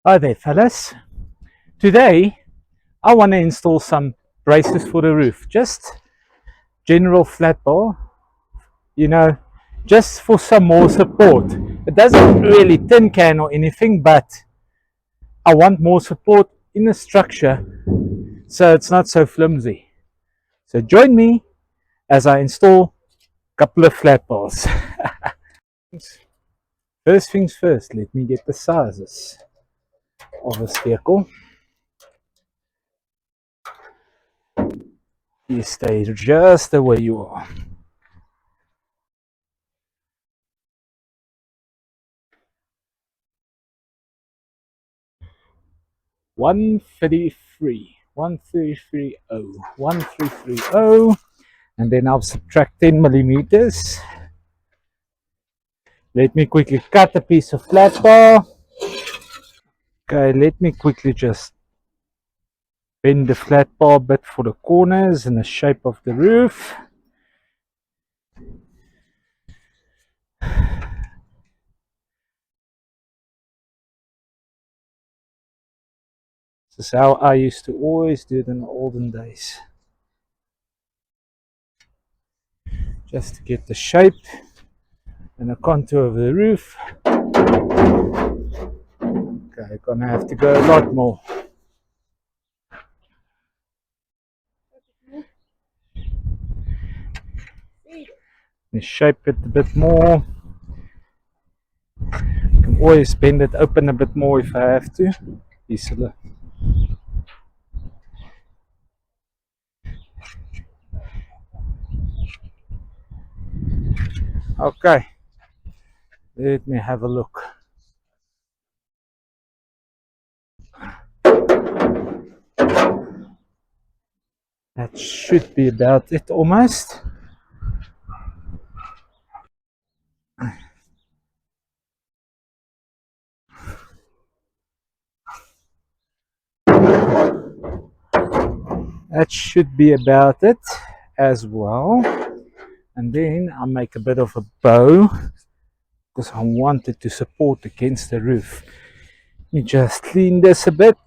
Hi there, fellas. Today, I want to install some braces for the roof. Just general flat bar, you know, just for some more support. It doesn't really tin can or anything, but I want more support in the structure so it's not so flimsy. So join me as I install a couple of flat bars. First things first, let me get the sizes of this vehicle. You stay just the way you are. 133, 1330, and then I'll subtract 10 millimeters. Let me quickly cut a piece of flat bar. Okay, let me quickly just bend the flat bar a bit for the corners and the shape of the roof. This is how I used to always do it in the olden days. Just to get the shape and the contour of the roof. Okay, gonna have to go a lot more. Shape it a bit more. You can always bend it open a bit more if I have to. Easily. Okay, let me have a look. That should be about it almost. That should be about it as well. And then I'll make a bit of a bow because I want it to support against the roof. Let me just clean this a bit.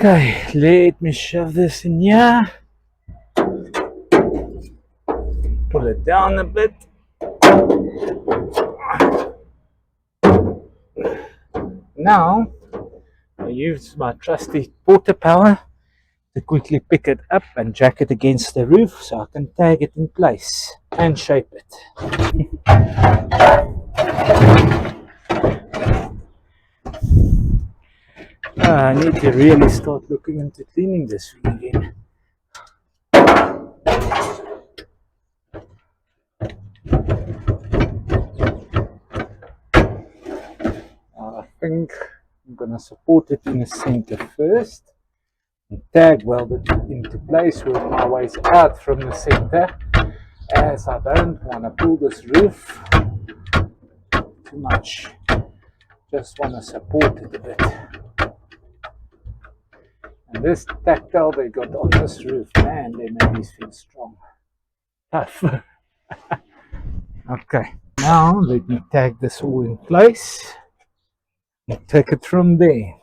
Okay, let me shove this in here. Pull it down a bit. Now, I use my trusty porter power to quickly pick it up and jack it against the roof so I can tag it in place and shape it. I need to really start looking into cleaning this thing again. I think I'm going to support it in the center first and tag weld it into place, work my ways out from the center, as I don't want to pull this roof too much. Just want to support it a bit. And this tactile they got on this roof, man, they make these things strong. Tough. Okay, now let me tag this all in place and take it from there.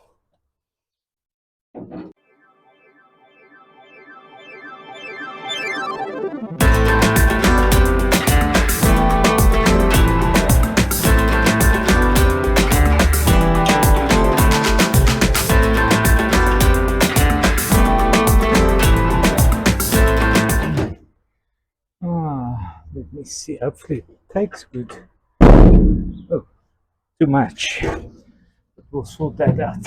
see, hopefully it takes good. Oh, too much. But we'll sort that out.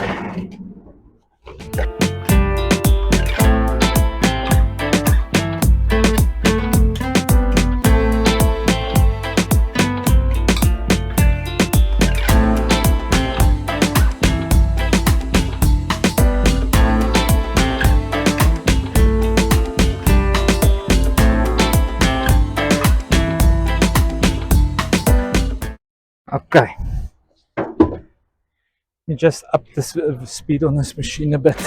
Okay, you just up the speed on this machine a bit.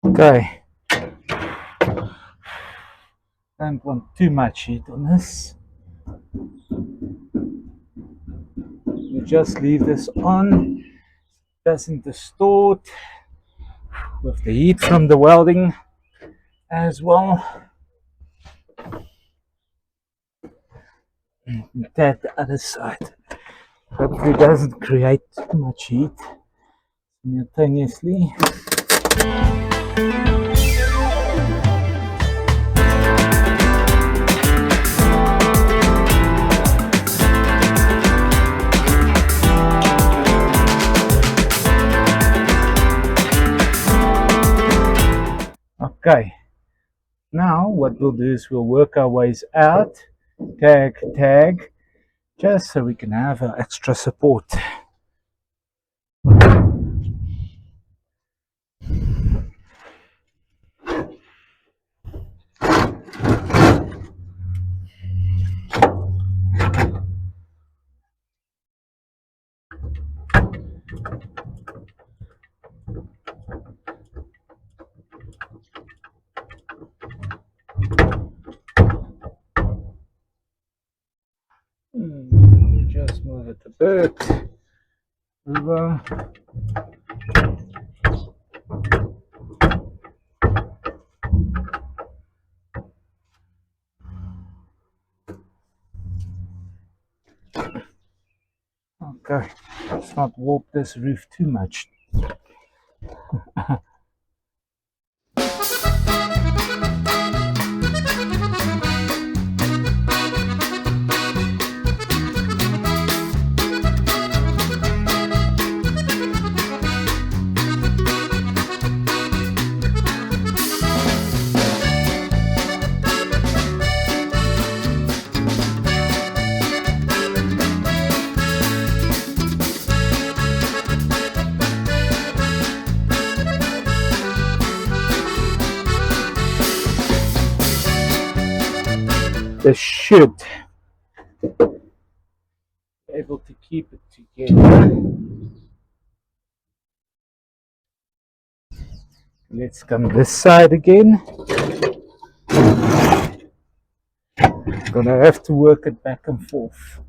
Okay, don't want too much heat on this. You just leave this on, doesn't distort with the heat from the welding as well. And that the other side. Hopefully it doesn't create too much heat simultaneously. Okay, now what we'll do is we'll work our ways out, tag, tag, just so we can have extra support. Just move it a bit over. Okay, let's not warp this roof too much. This should be able to keep it together. Let's come this side again. Gonna have to work it back and forth.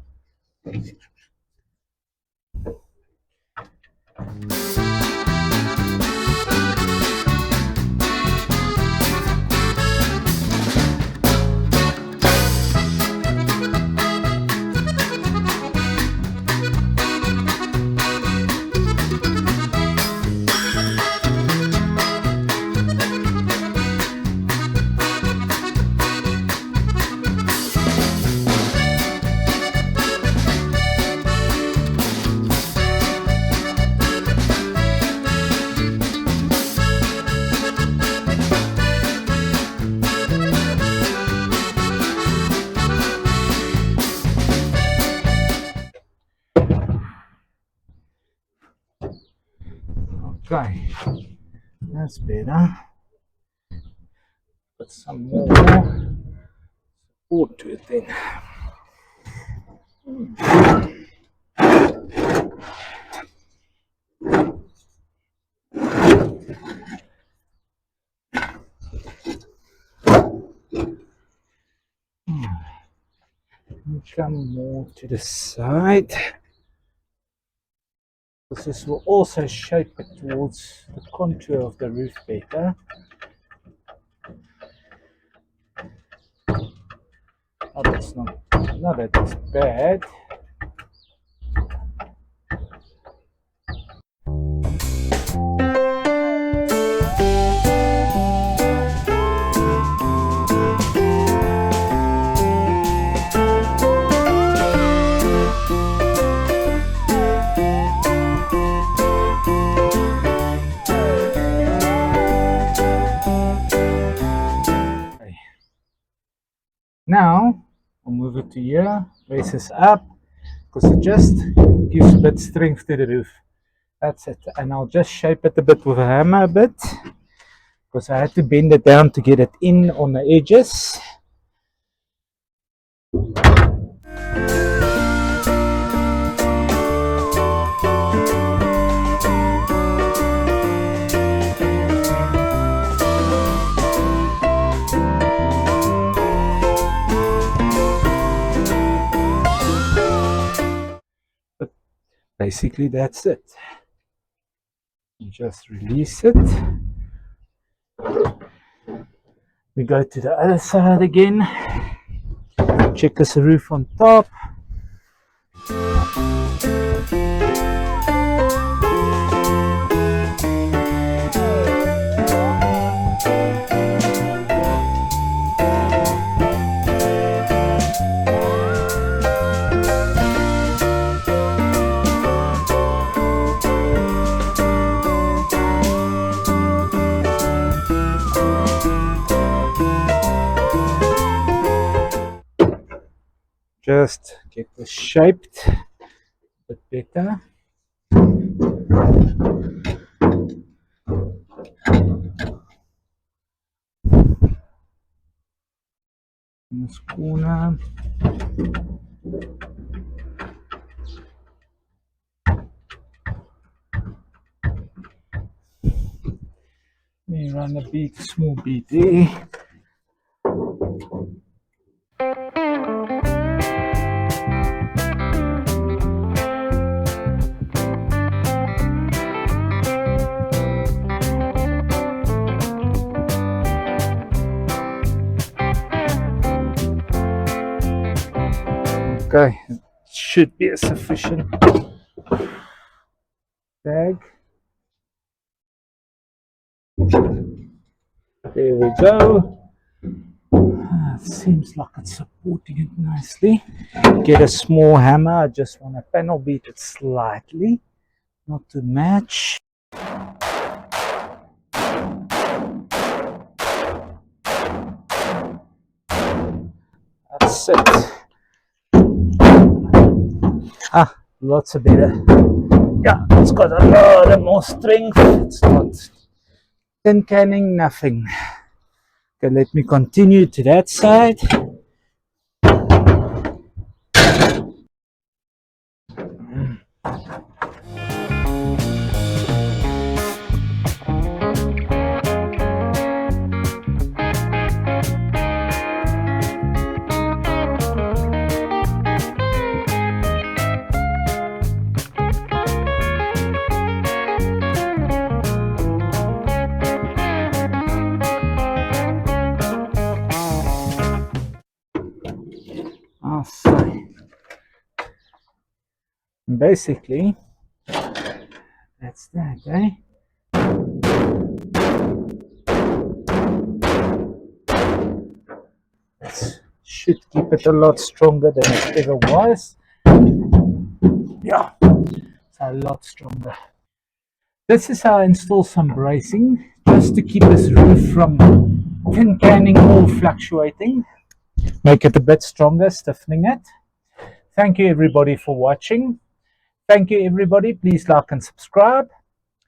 Okay, that's better. Put some more support to it then. Come more to the side. This will also shape it towards the contour of the roof better. Oh, that's not that it's bad. Okay. Now I'll move it to here, raise this up, because it just gives a bit strength to the roof. That's it. And I'll just shape it a bit with a hammer a bit, because I had to bend it down to get it in on the edges. But basically that's it. You just release it. We go to the other side again. Check this roof on top. Just get this shaped a bit better. In this corner. Let me run a bead, small bead there. Okay, it should be a sufficient bag. There we go. It seems like it's supporting it nicely. Get a small hammer. I just want to panel beat it slightly, not to match. That's it. Ah, lots of better. Yeah, it's got a lot of more strength. It's not tin canning, nothing. Okay, let me continue to that side. So basically, that's that, eh? That should keep it a lot stronger than it ever was. Yeah, it's a lot stronger. This is how I install some bracing, just to keep this roof from tin canning or fluctuating. Make it a bit stronger, stiffening it. Thank you everybody for watching. Thank you everybody. Please like and subscribe.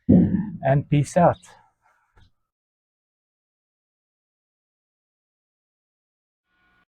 And peace out.